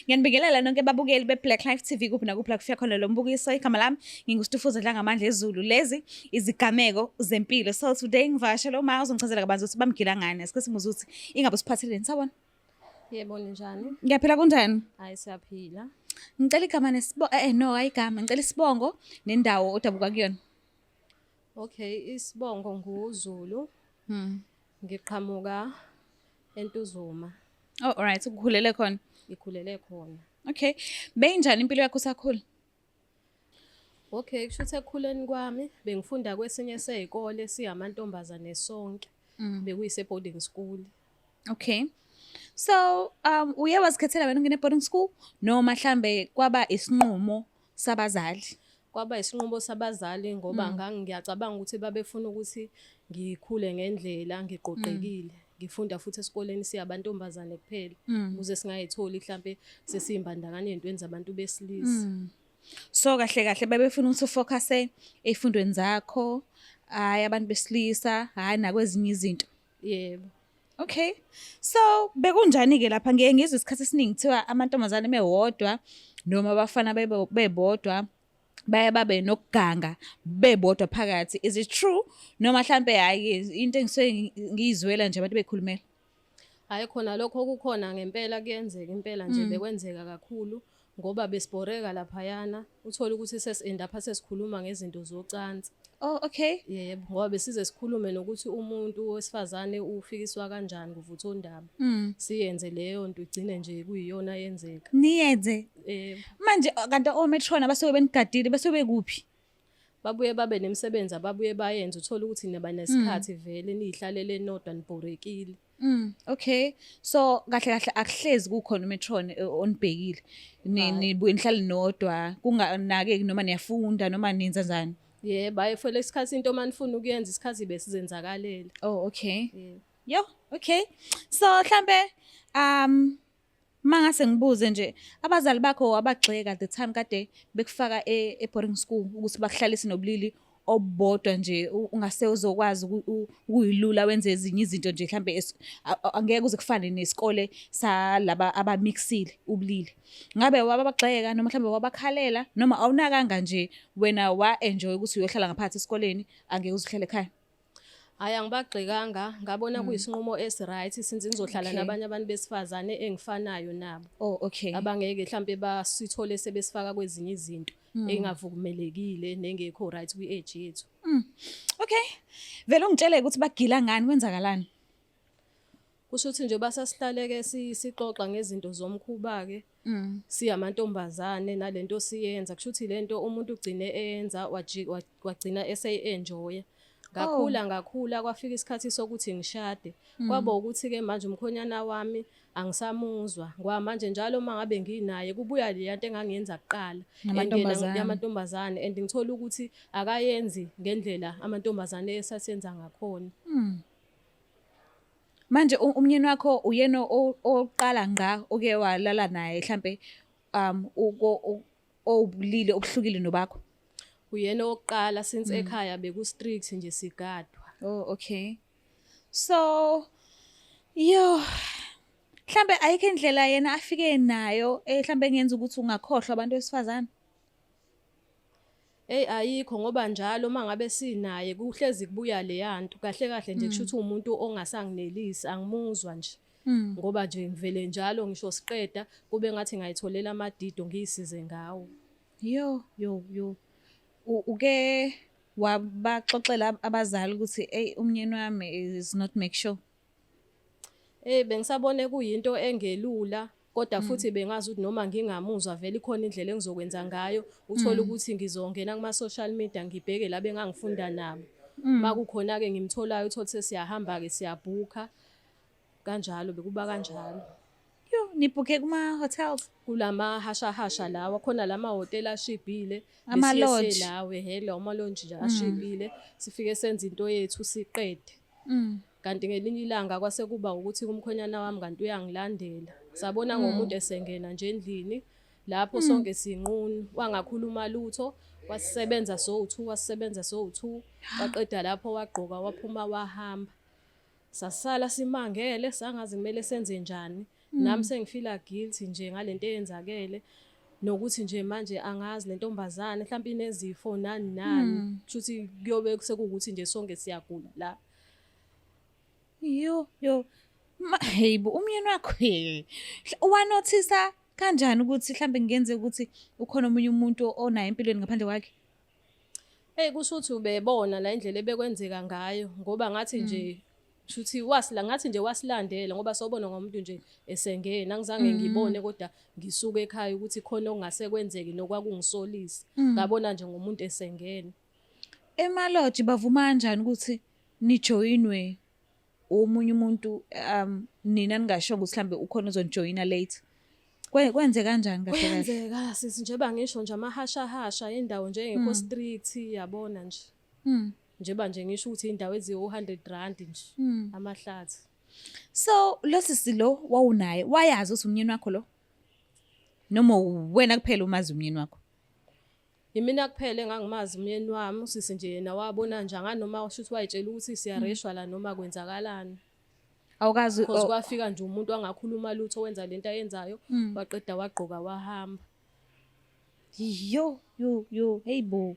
Ngiyanibingelela nonke ababukeli be-Black Life TV kuphi nakuphi la kufika khona lo mbukiso. Igama lami nginguStufuza Dlangamandla Zulu. Lezi izigameko zempilo. So today ngivakashela uma uzongichazela kabanzi ukuthi bamgila ngani. Asike simuze ukuthi ingabe usiphatheleni, sawona? Yebo, ninjani? Ngiyaphila kunjani? Hayi, siyaphila. Ngicela igama no ayigama. Ngicela isibongo nendawo odabuka kuyona. Okay, isibongo nguZulu. Ngiqhamuka eNtuzuma. Oh, alright, ukukhulele khona. Ngikhulele khona. Okay. Beyinjani impilo yakho usakhula? Okay, kushuthi ekukhuleni kwami bengifunda kwesinye sey'kole siyamantombazane sonke. Bekuyise boarding school. Okay. So, uye wazikhethela wena ungene boarding school noma mhlambe kwaba isinqumo sabazali? Kwaba isinqumo sabazali ngoba ngiyacabanga ukuthi babefuna ukuthi ngikhule ngendlela ngiqoqekile. Ngifunda futhi esikoleni siyabantombazane kuphela ukuze singayitholi mhlambe sesiyimbandakanye ezintweni zabantu besilisa. So kahle babefuna ukuthi ufocuse ezifundweni zakho, hayi abantu besilisa, hayi nakwezinye izinto. Yebo. Okay. So bekunjani-ke lapha? Ngeke ngizwe isikhathi esiningi kuthiwa amantombazane mewodwa noma abafana bebodwa babe nokuganga bebodwa phakathi. Is it true? Noma mhlambe hayi into engisuke ngiyizwela nje abantu bekhulumela. Hayi khona lokho kukhona ngempela kuyenzeka impela nje bekwenzeka kakhulu ngoba besibhoreka laphayana uthola ukuthi sesi-end up sesikhuluma ngezinto zocansi. Oh, okay. Yebo, ngoba besize sikhulume nokuthi umuntu wesifazane ufikiswa kanjani kuvuthondaba. Siyenze leyo nto igcine nje kuyiyona yenzeka. Niyenze. Manje kanti ometrona basuke benigadile basuke bekuphi? Babuye babe nemisebenzi ababuye bayenze uthola ukuthi naba nesikhathi vele nihlalele nodwa nibhorekile. Okay. So kahle akuhlezi kukhona umetrona onibhekile. Nibuye nihlale nodwa kunganake noma niyafunda noma nenza njani? Yebo, bayefela isikhathi into manifuna ukuyenza isikhathi besizenzakalele. Oh, okay. Yo, okay. So mhlambe mangase ngibuze nje abazali bakho abagxeka at the time kade bekufaka e-boarding school ukuthi bakuhlalise nobulili obodwa nje ungase uzokwazi ukuyilula wenze ezinye izinto nje mhlambe angeke uze kufane nesikole salaba abamixile ubulili. Ngabe wabagxeka noma mhlambe wabakhalela noma awunakanga nje wena wa-enjoy ukuthi uyohlala ngaphansi esikoleni angeke uzihlele ekhaya? Hayi angibagxekanga ngabona kuyisinqumo esi-right since ngizohlala nabanye abantu besifazane engifanayo nabo. Oh, okay. Abangeke mhlambe basithole sebesifaka kwezinye izinto engavumelekile nengekho right kwi-age yethu. Okay. Vele ungitshele ukuthi bagila ngani kwenzakalani? Kusho ukuthi nje basasihlaleke sixoxa ngezinto zomkhuba-ke. Siyamantombazane nalento siyenza kusho ukuthi lento umuntu ugcine eyenza wagcina eseyi-enjoya. Ngakhula kwafika isikhathi sokuthi ngishade. Kwaba ukuthi-ke manje umkhonyana wami angisamuzwa. Manje njalo mangabe nginaye kubuya le nto engangiyenza kuqala yamantombazane and ngithola ukuthi akayenzi ngendlela amantombazane esasenza ngakhona. Manje umnyeni wakho uyena oqala nga oke walala naye mhlambe obulili obuhlukile nobakho? Uyena oqala since ekhaya beku-strict nje sigadwa. Oh, okay. So mhlambe ayikho indlela yena afike nayo mhlambe engenza ukuthi ungakhohlwa abantu besifazane? Ayikho ngoba njalo mangabe sinaye kuhlezi kubuya le yanto kahle nje kusho ukuthi umuntu ongasanginelisi angimuzwa nje. Ngoba nje ngivele njalo ngisho siqeda kube ngathi ngayitholela amadido ngiyisize ngawo. Yo. Uke wabaxoxela abazali ukuthi umnyeni wami is not make sure? Bengisabone kuyinto engelula kodwa futhi bengazi ukuthi noma ngingamuzwa vele ikhona indlela engizokwenza ngayo uthola ukuthi ngizongena kuma-social media ngibheke la bengangifunda nabo. Makukhona-ke ngimtholayo uthole sesiyahamba-ke siyabhukha kanjalo bekuba kanjalo. Yo, nibhukhe kuma-hotels? Kulama-hasha lawa khona lama-hotela ashibhile. Ama-lodge? Lawe hello ama-lodge nje ashibhile sifike senza into yethu siqede. Kanti ngelinye ilanga kwase kuba ukuthi kumkhonyana wami kanti uyangilandela. Sabona ngomuntu esengena nje endlini lapho sonke sinqunu wangakhuluma lutho wasisebenza so2 waqeda lapho wagqoka waphuma wahamba. Sasala simangele sangazi kumele senze njani nami sengifila guilty nje ngalento eyenzakele nokuthi nje manje angazi le ntombazane mhlawumbe inezifo nani kushuthi kuyobe sekuwukuthi nje sonke siyagula la. Yo. Hayibo umyeni wakho wanothisa kanjani ukuthi mhlambe ngenzeka ukuthi ukhona omunye umuntu onayo empilweni ngaphandle kwakhe? Kusho ukuthi ubebona la indlela ebekwenzeka ngayo ngoba ngathi nje shuthi ngathi nje wasilandela ngoba sobona ngomuntu nje esengena angizange ngibone kodwa ngisuka ekhaya ukuthi khona okungase kwenzeke nokwakungisolisa ngabona nje ngomuntu esengena. Emaloji bavuma kanjani ukuthi nijoyinwe omunye umuntu nina ningasho ukuthi mhlambe ukhona ozonijoyina late? Kwenze kanjani kahle kahle? Kwenzeka sisi nje bangisho nje amahashahasha indawo nje engekho strict yabona nje. Njengoba nje ngisho ukuthi indawo eziwu-R100 nje amahlathi. So lo sisi lo wawunaye wayazi ukuthi umyeni wakho lo noma wena kuphela umazi umyeni wakho? Yimina kuphela engangimazi umyeni wami usisi nje yena wabona nje anganoma shuthi wayitshela ukuthi siyareshwa la noma kwenzakalani. Awukazi because kwafika nje umuntu angakhuluma lutho wenza lento ayenzayo waqeda wagqoka wahamba. Yo hey bo.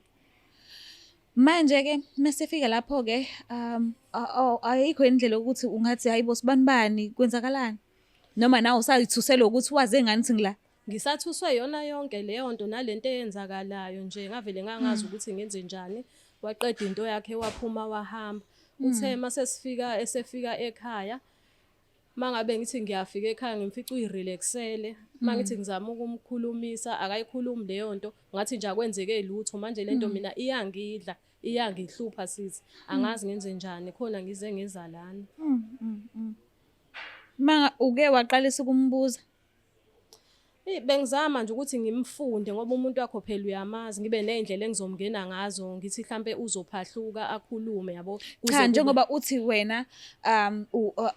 Manje ke mesefika lapho ke ayikho indlela ukuthi ungathi hayibo sibanibani kwenzakalani noma nawe usayithusela ukuthi waze ngani ngila? Ngisathuswe yona yonke leyo nto nalento eyenzakalayo nje ngavele ngangazi ukuthi ngenze njani. Waqeda into yakhe waphuma wahamba. Uthe mase esefika ekhaya mangabe ngithi ngiyafika ekhaya ngimfica uyirelaxele mangithi ngizama ukumkhulumisa akayikhulumi leyo nto ngathi nje akwenzeke lutho manje lento mina iyangidla iyangihlupha sisi angazi ngenze njani khona ngize ngezalana. Manga uke waqalisa ukumbuza? Bengizama nje ukuthi ngimfunde ngoba umuntu wakho phela uyamazi ngibe nezindlela engizomngena ngazo ngithi mhlambe uzophahluka akhulume yabo. Cha njengoba uthi wena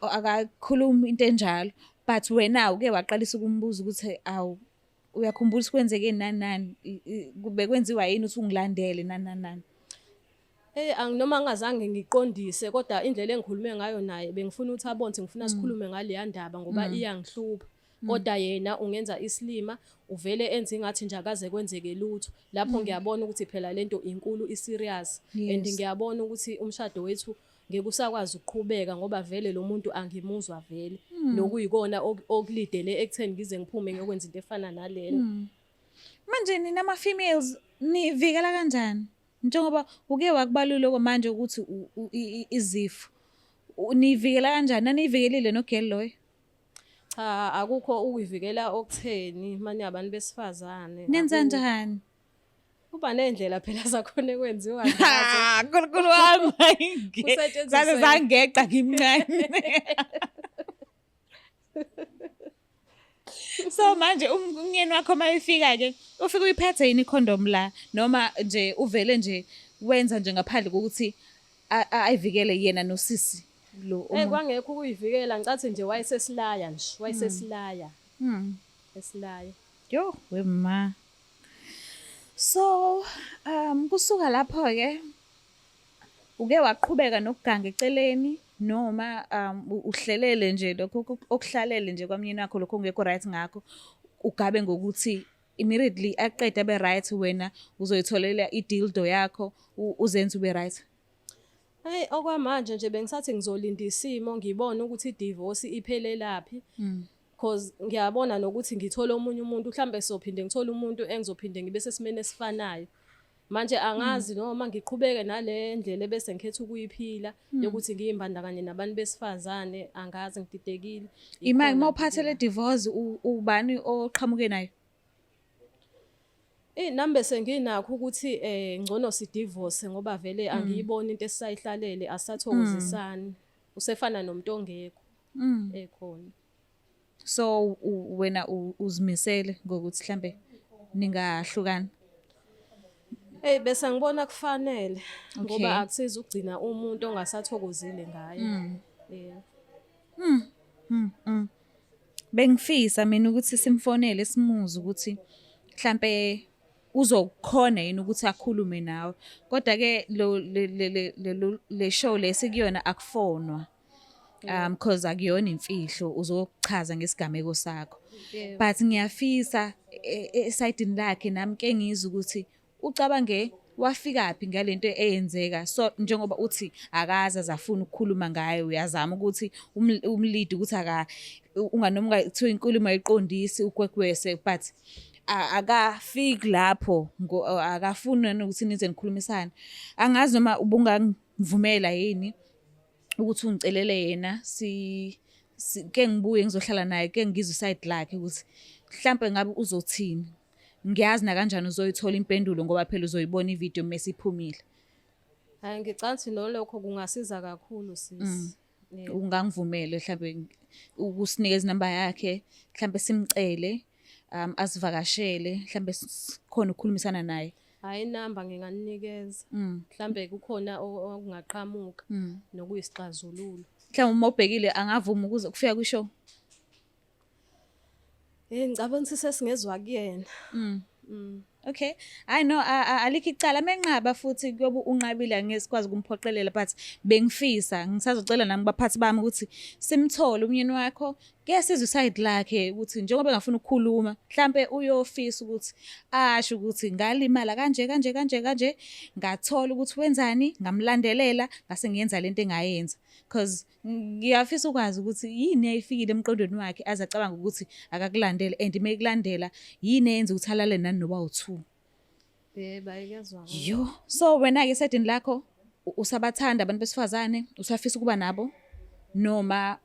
akakhulumi into enjalo but wena uke waqalisa ukumbuza ukuthi awu uyakhumbula sikwenzeke nani kube kwenziwa yini uthi ungilandele nani. Noma ngazange ngiqondise kodwa indlela engikhulume ngayo naye bengifuna ukuthi abonze ngifuna sikhulume ngale ndaba ngoba iyangihlupha. Kodwa yena ungenza isilima uvele enze ingathi nje akaze kwenzeke lutho lapho ngiyabona ukuthi phela lento inkulu iserious and ngiyabona ukuthi umshado wethu ngeke usakwazi ukuqhubeka ngoba vele lo muntu angimuzwa vele nokuyikona okulidele ekutheni ngize ngiphume ngiyokwenza into efana nalena. Manje nina ama females nivikela kanjani njengoba uke wakubalula manje ukuthi izifo nivikela kanjani naniyivikelile nogel loyo? Cha akukho ukuyivikela okutheni manje abantu besifazane. Nenza kanjani? Kuba nezindlela phela zakhona ekwenziwa ngazo. Nkulunkulu wami zaze zangeqa ngimncane. So manje umyeni wakho mayifika ke ufika uyiphethe yini icondom la noma nje uvele nje wenza nje ngaphandle kokuthi ayivikele yena nosisi lo? Kwangekho ukuyivikela ngicathi nje wayesesilaya nje wayesesilaya. Esilaya. Yo wema. So kusuka lapho ke uke waqhubeka nokuganga eceleni noma uhlelele nje lokho okuhlalele nje kwamyeni wakho lokho ungekho right ngakho ugabe ngokuthi immediately aqeda be right wena uzoyitholela idildo yakho uzenze ube right? Okwamanje nje bengisathi ngizolinda isimo ngibone ukuthi idivorce iphelelaphi because ngiyabona nokuthi ngithola omunye umuntu mhlambe sophinde ngithola umuntu engizophinde ngibe sesimene esifanayo. Manje angazi noma ngiqhubeke nale ndlela bese ngikhetha ukuyiphila yokuthi ngiyimbandakanye nabantu besifazane angazi ngididekile. Imali mawuphathele divorce ubani oqhamuke nayo? Nami senginakho ukuthi ngcono si divorce ngoba vele angiyiboni into esisayihlalele asathokozisani usefana nomuntu ongekho ekhona. So wena uzimisele ngokuthi mhlambe ningahlukana? Bese ngibona kufanele ngoba akusiza ukugcina umuntu ongasathokozile ngayo. Bengifisa mina ukuthi simfonele simuze ukuthi mhlambe uzokhona yini ukuthi akhulume nawe kodwa ke le show lesikuyona akufonwa Because akuyona imfihlo uzochaza ngesigameko sakho. Yebo. But ngiyafisa esayidini lakhe nami ke ngizwe ukuthi ucabange wafikaphi ngalento eyenzeka. So njengoba uthi akaza zafuna ukukhuluma ngayo, uyazama ukuthi umlidi ukuthi unganoma kuthiwa inkulumo ayiqondisi ugwegwese, but akafiki lapho akafuni nokuthi nize nikhulumisane. Angazi noma ubungangivumela yini ukuthi ungicelele yena ke ngibuye ngizohlala naye, ke ngizwe iside lakhe ukuthi mhlambe ngabe uzothini. Ngiyazi na kanjani uzoyithola impendulo ngoba phela uzoyibona ivideo mase iphumile. Hayi ngicabanga nolokho kungasiza kakhulu sisi. Ungangivumela mhlambe ukusinikeza inamba yakhe, mhlambe simcele asivakashele, mhlambe khona ukukhulumisana naye. Hayi inamba nginganinikeza. Mhlambe kukhona okungaqhamuka nokuyisixazululo. Mhlawumbe uma ubhekile angavuma ukuze kufika kwishow. Ngicabanga ukuthi sesingezwa kuyena. Okay. I know alikho icala menqaba futhi kuyobe unqabile angesikwazi ukumphoqelela, but bengifisa ngisazocela nami baphathi bami ukuthi simthole umyeni wakho ke sizwe iside lakhe ukuthi njengoba engafuna ukukhuluma mhlambe uyofisa ukuthi asho ukuthi ngalimala kanje kanje kanje kanje, ngathola ukuthi wenzani, ngamlandelela ngase ngiyenza lento engayenza. Because ngiyafisa ukwazi ukuthi yini eyifikile emqondweni wakhe azacabanga ukuthi akakulandele, and mayekulandela yini eyenza ukuthi alale nani noba u2. Yebo aykezwa. Yo, so wena-ke esedini lakho usabathanda abantu besifazane, usafisa ukuba nabo noma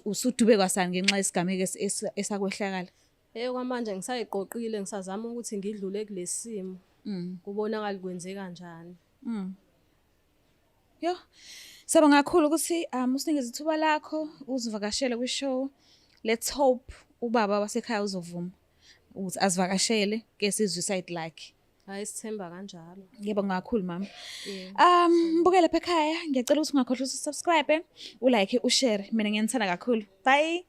usudube kwasani ngenxa yesigameko esakwehlakala? Kwamanje ngisayiqoqile, ngisazama ukuthi ngidlule kulesimo. Kubonakala kwenze kanjani. Yo, sabonga kakhulu ukuthi usinikeze ithuba lakho uzivakashele kwishow. Let's hope ubaba wasekhaya uzovuma ukuthi azivakashele ke sizwe iside lakhe. Hayi sithemba kanjalo. Ngiyabonga kakhulu mama. Mbukele lapha ekhaya, ngiyacela ukuthi ungakhohlwa ukusubscribe, ulike, ushare. Mina ngiyanithanda kakhulu. Bye.